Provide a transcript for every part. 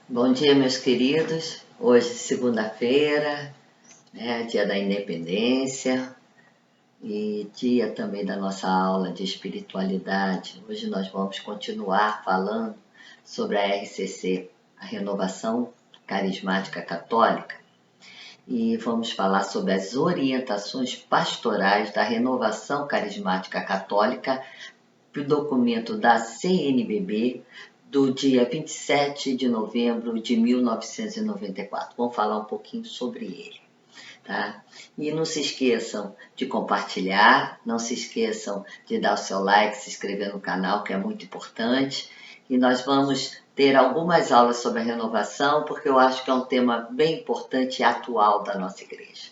Bom dia, meus queridos. Hoje, segunda-feira, dia da independência e dia também da nossa aula de espiritualidade. Hoje nós vamos continuar falando sobre a RCC, a Renovação Carismática Católica, e vamos falar sobre as orientações pastorais da Renovação Carismática Católica, do documento da CNBB, do dia 27 de novembro de 1994. Vamos falar um pouquinho sobre ele, tá? E não se esqueçam de compartilhar, não se esqueçam de dar o seu like, se inscrever no canal, que é muito importante. E nós vamos ter algumas aulas sobre a renovação, porque eu acho que é um tema bem importante e atual da nossa igreja.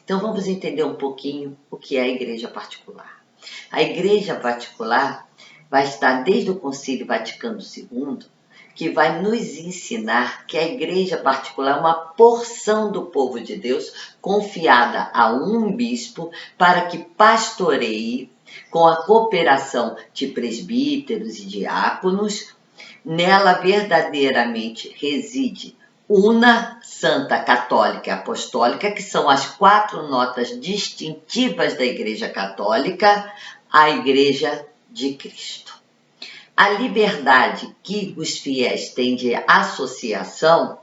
Então vamos entender um pouquinho o que é a igreja particular. A igreja particular vai estar desde o Concílio Vaticano II, que vai nos ensinar que a igreja particular é uma porção do povo de Deus confiada a um bispo para que pastoreie com a cooperação de presbíteros e diáconos. Nela verdadeiramente reside una, santa, católica e apostólica, que são as 4 notas distintivas da Igreja Católica, a Igreja de Cristo. A liberdade que os fiéis têm de associação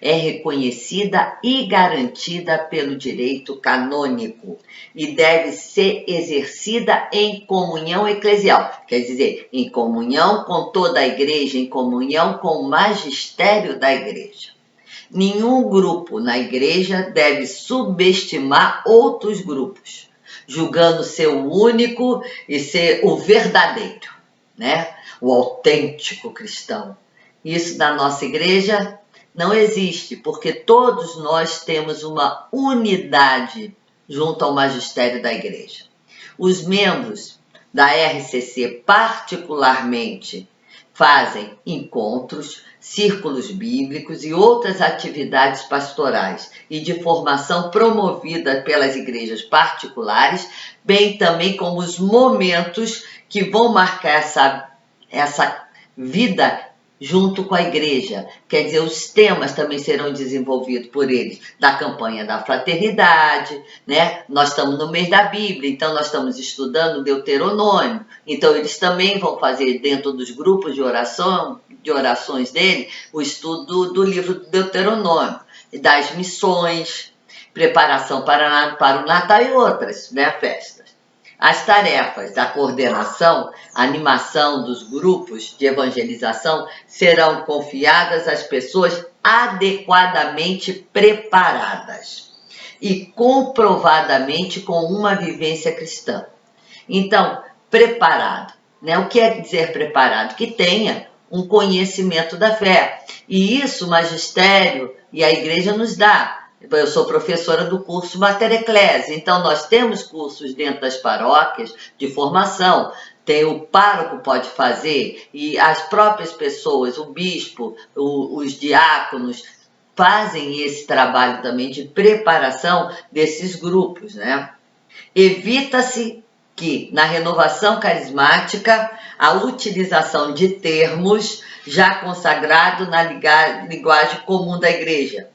é reconhecida e garantida pelo direito canônico e deve ser exercida em comunhão eclesial, quer dizer, em comunhão com toda a igreja, em comunhão com o magistério da igreja. Nenhum grupo na igreja deve subestimar outros grupos, julgando ser o único e ser o verdadeiro, o autêntico cristão. Isso na nossa igreja não existe, porque todos nós temos uma unidade junto ao magistério da igreja. Os membros da RCC, particularmente, fazem encontros, círculos bíblicos e outras atividades pastorais e de formação promovida pelas igrejas particulares, bem também como os momentos que vão marcar essa vida junto com a igreja. Quer dizer, os temas também serão desenvolvidos por eles, da campanha da fraternidade, Nós estamos no mês da Bíblia, então nós estamos estudando Deuteronômio, então eles também vão fazer dentro dos grupos de orações dele, o estudo do livro do Deuteronômio, das missões, preparação para o Natal e outras, festas. As tarefas da coordenação, animação dos grupos de evangelização serão confiadas às pessoas adequadamente preparadas e comprovadamente com uma vivência cristã. Então, preparado, O que é dizer preparado? Que tenha um conhecimento da fé. E isso o magistério e a igreja nos dá. Eu sou professora do curso Mater Ecclesiae, então nós temos cursos dentro das paróquias de formação. Tem o pároco pode fazer e as próprias pessoas, o bispo, os diáconos, fazem esse trabalho também de preparação desses grupos, Evita-se que, na renovação carismática, a utilização de termos já consagrados na linguagem comum da igreja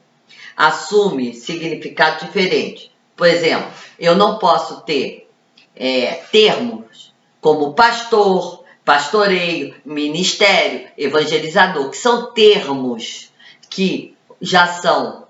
assume significado diferente. Por exemplo, eu não posso ter termos como pastor, pastoreio, ministério, evangelizador, que são termos que já são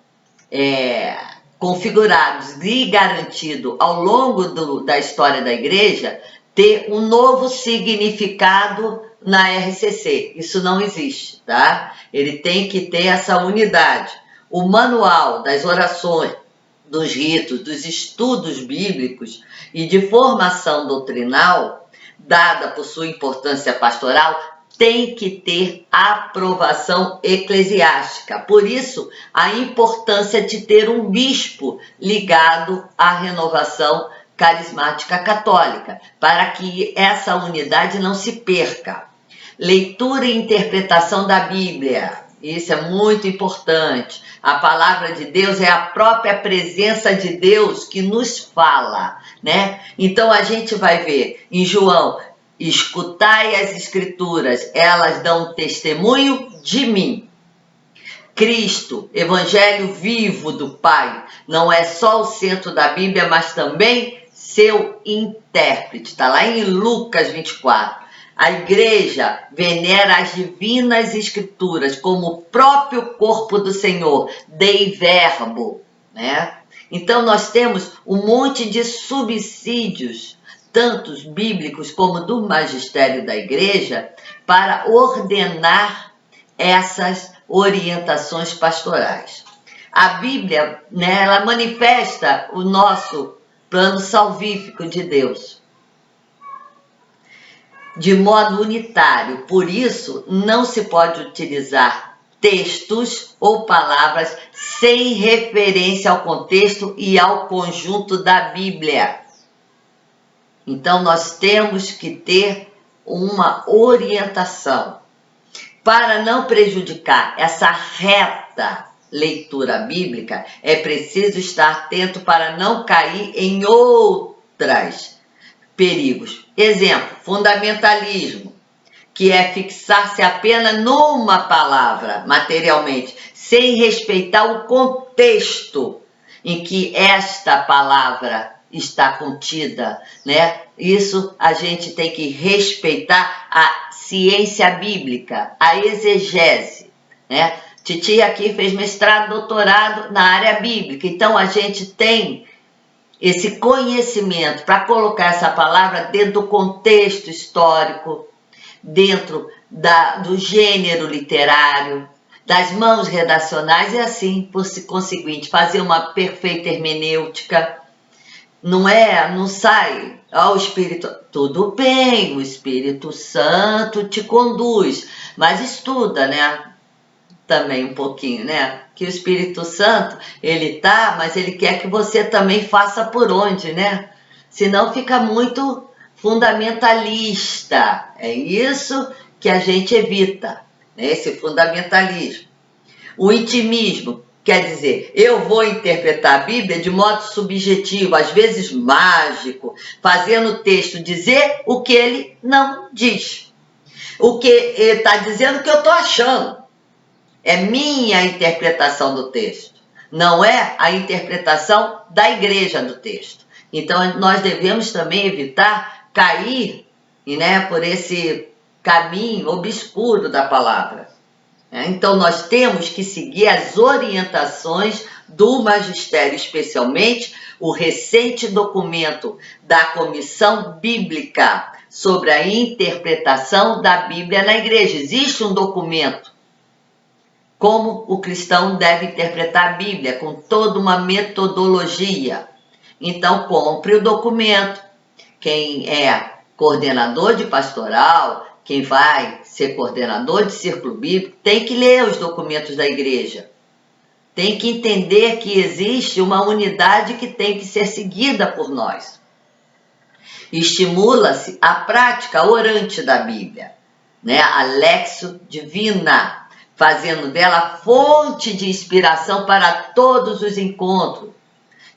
configurados e garantidos ao longo da história da igreja, ter um novo significado na RCC. Isso não existe, tá? Ele tem que ter essa unidade. O manual das orações, dos ritos, dos estudos bíblicos e de formação doutrinal, dada por sua importância pastoral, tem que ter aprovação eclesiástica. Por isso, a importância de ter um bispo ligado à renovação carismática católica, para que essa unidade não se perca. Leitura e interpretação da Bíblia. Isso é muito importante. A palavra de Deus é a própria presença de Deus que nos fala, Então a gente vai ver em João, escutai as escrituras, elas dão testemunho de mim. Cristo, Evangelho vivo do Pai, não é só o centro da Bíblia, mas também seu intérprete. Está lá em Lucas 24. A igreja venera as divinas escrituras como o próprio corpo do Senhor, Dei Verbo, né? Então nós temos um monte de subsídios, tantos bíblicos como do magistério da igreja, para ordenar essas orientações pastorais. A Bíblia, né, ela manifesta o nosso plano salvífico de Deus de modo unitário. Por isso, não se pode utilizar textos ou palavras sem referência ao contexto e ao conjunto da Bíblia. Então, nós temos que ter uma orientação. Para não prejudicar essa reta leitura bíblica, é preciso estar atento para não cair em outras perigos. Exemplo, fundamentalismo, que é fixar-se apenas numa palavra, materialmente, sem respeitar o contexto em que esta palavra está contida, né? Isso a gente tem que respeitar a ciência bíblica, a exegese, né? Titia aqui fez mestrado, doutorado na área bíblica, então a gente tem esse conhecimento para colocar essa palavra dentro do contexto histórico, dentro do gênero literário, das mãos redacionais, e assim, por conseguinte, fazer uma perfeita hermenêutica. Não sai, o Espírito, tudo bem, o Espírito Santo te conduz, mas estuda, né? Também um pouquinho, né? Que o Espírito Santo, ele tá, mas ele quer que você também faça por onde, né? Senão fica muito fundamentalista. É isso que a gente evita, né? Esse fundamentalismo. O intimismo, quer dizer, eu vou interpretar a Bíblia de modo subjetivo, às vezes mágico, fazendo o texto dizer o que ele não diz. O que ele está dizendo o que eu estou achando. É minha interpretação do texto, não é a interpretação da igreja do texto. Então, nós devemos também evitar cair, né, por esse caminho obscuro da palavra. Então, nós temos que seguir as orientações do magistério, especialmente o recente documento da Comissão Bíblica sobre a interpretação da Bíblia na igreja. Existe um documento como o cristão deve interpretar a Bíblia, com toda uma metodologia. Então, compre o documento. Quem é coordenador de pastoral, quem vai ser coordenador de círculo bíblico, tem que ler os documentos da igreja. Tem que entender que existe uma unidade que tem que ser seguida por nós. Estimula-se a prática orante da Bíblia, né? A Lexio Divina, fazendo dela fonte de inspiração para todos os encontros.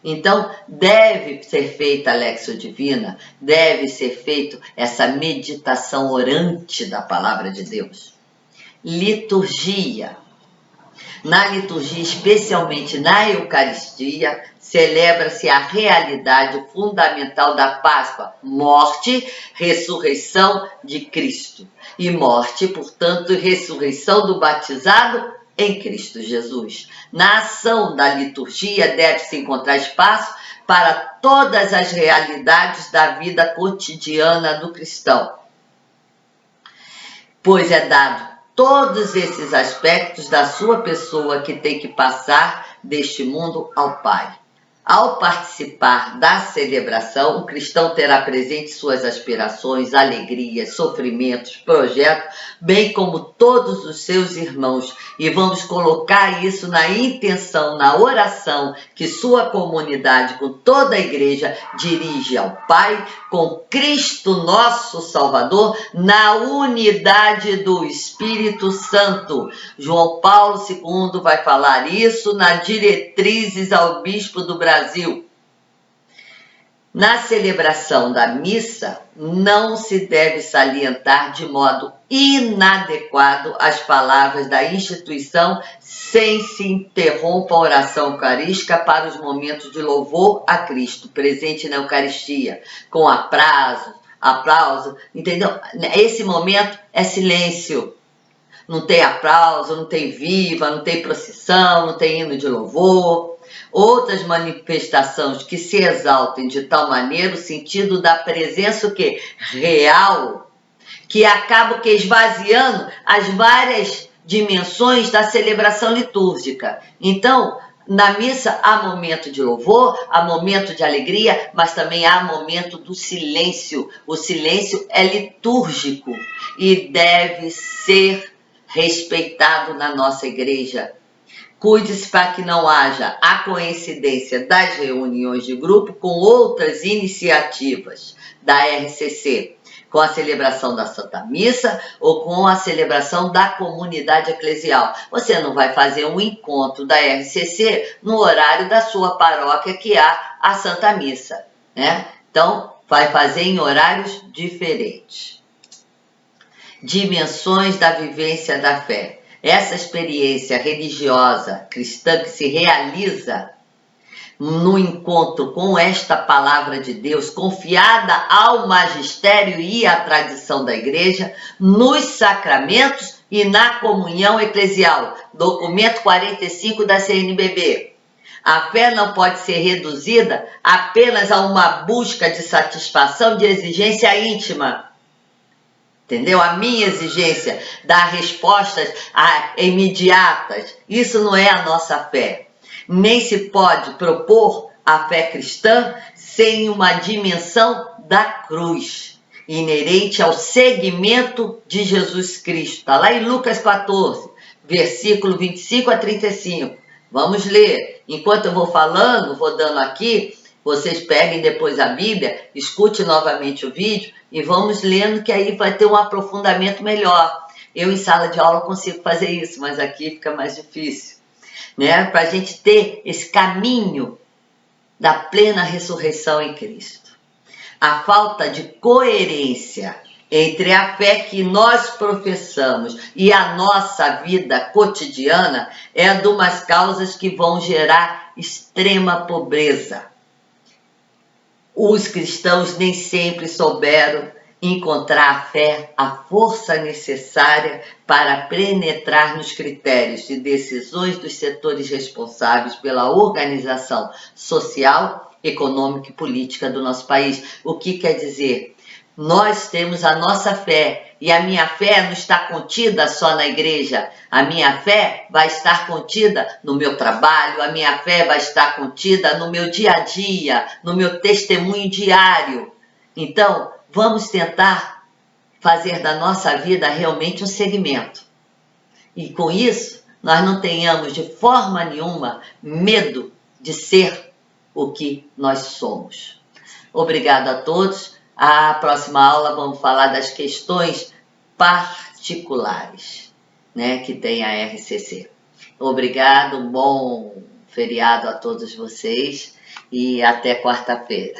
Então, deve ser feita a Lexio Divina, deve ser feita essa meditação orante da palavra de Deus. Liturgia. Na liturgia, especialmente na Eucaristia, celebra-se a realidade fundamental da Páscoa, morte, ressurreição de Cristo. E morte, portanto, e ressurreição do batizado em Cristo Jesus. Na ação da liturgia deve-se encontrar espaço para todas as realidades da vida cotidiana do cristão, pois é dado todos esses aspectos da sua pessoa que tem que passar deste mundo ao Pai. Ao participar da celebração, o cristão terá presente suas aspirações, alegrias, sofrimentos, projetos, bem como todos os seus irmãos. E vamos colocar isso na intenção, na oração que sua comunidade, com toda a igreja, dirige ao Pai, com Cristo nosso Salvador, na unidade do Espírito Santo. João Paulo II vai falar isso nas diretrizes ao Bispo do Brasil. Na celebração da missa, não se deve salientar de modo inadequado as palavras da instituição sem se interrompa a oração eucarística para os momentos de louvor a Cristo, presente na Eucaristia, com aplauso, entendeu? Esse momento é silêncio. Não tem aplauso, não tem viva, não tem procissão, não tem hino de louvor. Outras manifestações que se exaltem de tal maneira o sentido da presença o quê? Real, que acaba que esvaziando as várias dimensões da celebração litúrgica. Então, na missa há momento de louvor, há momento de alegria, mas também há momento do silêncio. O silêncio é litúrgico e deve ser respeitado na nossa igreja. Cuide-se para que não haja a coincidência das reuniões de grupo com outras iniciativas da RCC, com a celebração da Santa Missa ou com a celebração da comunidade eclesial. Você não vai fazer um encontro da RCC no horário da sua paróquia que há a Santa Missa, né? Então, vai fazer em horários diferentes. Dimensões da vivência da fé. Essa experiência religiosa cristã que se realiza no encontro com esta palavra de Deus, confiada ao magistério e à tradição da igreja, nos sacramentos e na comunhão eclesial. Documento 45 da CNBB. A fé não pode ser reduzida apenas a uma busca de satisfação de exigência íntima. Entendeu? A minha exigência dar respostas imediatas, isso não é a nossa fé. Nem se pode propor a fé cristã sem uma dimensão da cruz, inerente ao seguimento de Jesus Cristo. Está lá em Lucas 14, versículo 25 a 35. Vamos ler. Enquanto eu vou falando, vou dando aqui, vocês peguem depois a Bíblia, escute novamente o vídeo e vamos lendo, que aí vai ter um aprofundamento melhor. Eu em sala de aula consigo fazer isso, mas aqui fica mais difícil, né? Para a gente ter esse caminho da plena ressurreição em Cristo. A falta de coerência entre a fé que nós professamos e a nossa vida cotidiana é uma das causas que vão gerar extrema pobreza. Os cristãos nem sempre souberam encontrar a fé, a força necessária para penetrar nos critérios de decisões dos setores responsáveis pela organização social, econômica e política do nosso país. O que quer dizer? Nós temos a nossa fé, e a minha fé não está contida só na igreja. A minha fé vai estar contida no meu trabalho, a minha fé vai estar contida no meu dia a dia, no meu testemunho diário. Então, vamos tentar fazer da nossa vida realmente um segmento. E com isso, nós não tenhamos de forma nenhuma medo de ser o que nós somos. Obrigado a todos. A próxima aula vamos falar das questões particulares, né, que tem a RCC. Obrigado, bom feriado a todos vocês e até quarta-feira.